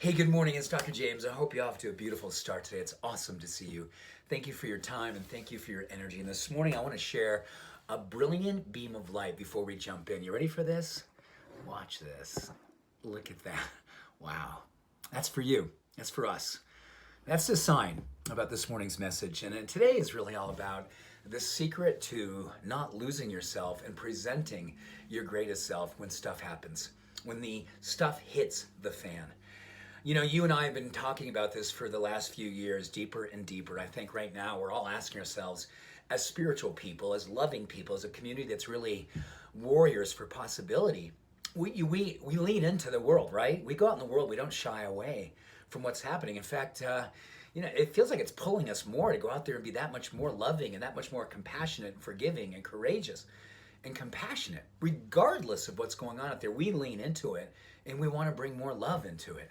Hey, good morning. It's Dr. James. I hope you're off to a beautiful start today. It's awesome to see you. Thank you for your time and thank you for your energy. And this morning I want to share a brilliant beam of light before we jump in. You ready for this? Watch this. Look at that. Wow. That's for you. That's for us. That's the sign about this morning's message. And today is really all about the secret to not losing yourself and presenting your greatest self when stuff happens, when the stuff hits the fan. You know, you and I have been talking about this for the last few years, deeper and deeper. I think right now we're all asking ourselves, as spiritual people, as loving people, as a community that's really warriors for possibility, we lean into the world, right? We go out in the world, we don't shy away from what's happening. In fact, it feels like it's pulling us more to go out there and be that much more loving and that much more compassionate and forgiving and courageous and compassionate. Regardless of what's going on out there, we lean into it and we want to bring more love into it.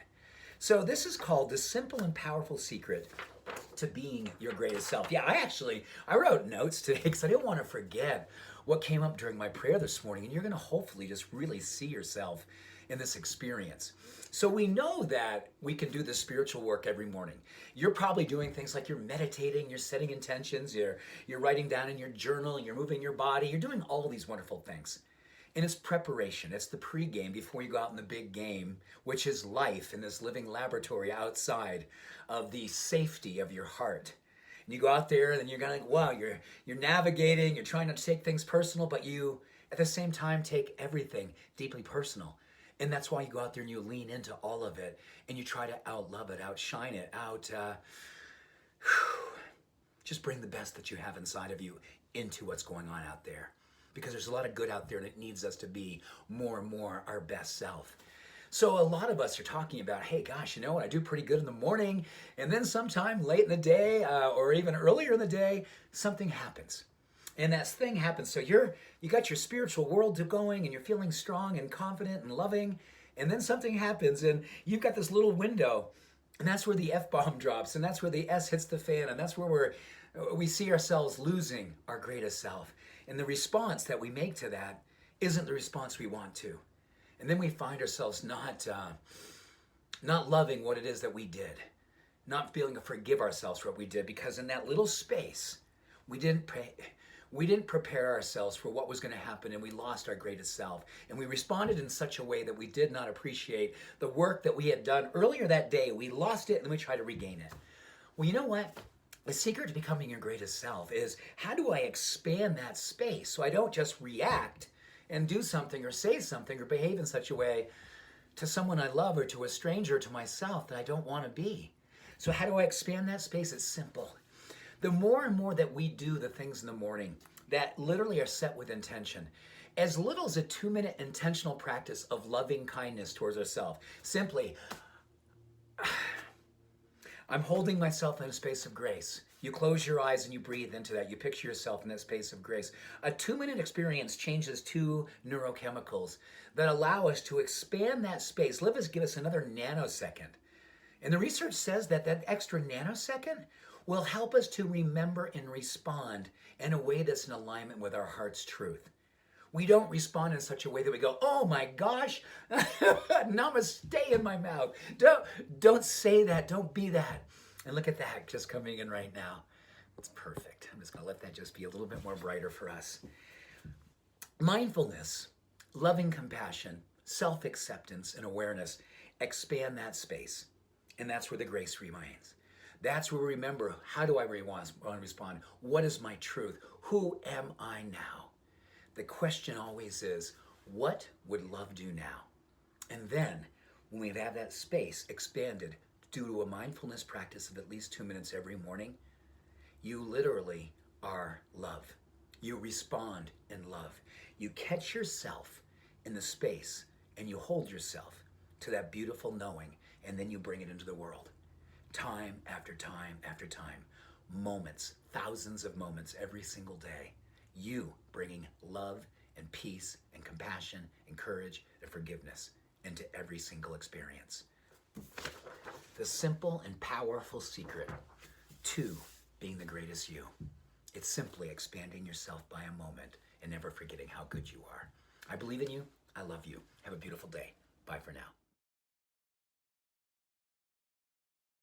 So this is called the simple and powerful secret to being your greatest self. Yeah, I wrote notes today because I didn't want to forget what came up during my prayer this morning. And you're going to hopefully just really see yourself in this experience. So we know that we can do this spiritual work every morning. You're probably doing things like you're meditating, you're setting intentions, you're writing down in your journal, and you're moving your body. You're doing all these wonderful things. And it's preparation. It's the pregame before you go out in the big game, which is life in this living laboratory outside of the safety of your heart. And you go out there and you're going, wow, you're navigating, you're trying not to take things personal, but you, at the same time, take everything deeply personal. And that's why you go out there and you lean into all of it and you try to outlove it, outshine it, just bring the best that you have inside of you into what's going on out there. Because there's a lot of good out there and it needs us to be more and more our best self. So a lot of us are talking about, hey, gosh, you know what? I do pretty good in the morning. And then sometime late in the day or even earlier in the day, something happens. And that thing happens. So you got your spiritual world going and you're feeling strong and confident and loving. And then something happens and you've got this little window. And that's where the F-bomb drops. And that's where the S hits the fan. And that's where we see ourselves losing our greatest self. And the response that we make to that isn't the response we want to. And then we find ourselves not loving what it is that we did, not feeling to forgive ourselves for what we did, because in that little space, we didn't prepare ourselves for what was going to happen, and we lost our greatest self. And we responded in such a way that we did not appreciate the work that we had done earlier that day. We lost it, and then we tried to regain it. Well, you know what? The secret to becoming your greatest self is, how do I expand that space so I don't just react and do something or say something or behave in such a way to someone I love or to a stranger or to myself that I don't want to be? So how do I expand that space? It's simple. The more and more that we do the things in the morning that literally are set with intention, as little as a 2-minute intentional practice of loving kindness towards ourselves, simply, I'm holding myself in a space of grace. You close your eyes and you breathe into that. You picture yourself in that space of grace. A 2-minute experience changes 2 neurochemicals that allow us to expand that space. Give us another nanosecond. And the research says that that extra nanosecond will help us to remember and respond in a way that's in alignment with our heart's truth. We don't respond in such a way that we go, oh my gosh, namaste in my mouth. Don't say that, don't be that. And look at that just coming in right now. It's perfect. I'm just gonna let that just be a little bit more brighter for us. Mindfulness, loving compassion, self-acceptance, and awareness expand that space. And that's where the grace remains. That's where we remember, how do I respond? What is my truth? Who am I now? The question always is, what would love do now? And then, when we have that space expanded due to a mindfulness practice of at least 2 minutes every morning, you literally are love. You respond in love. You catch yourself in the space and you hold yourself to that beautiful knowing, and then you bring it into the world. Time after time after time. Moments, thousands of moments every single day. You bringing love and peace and compassion and courage and forgiveness into every single experience. The simple and powerful secret to being the greatest you. It's simply expanding yourself by a moment and never forgetting how good you are. I believe in you. I love you. Have a beautiful day. Bye for now.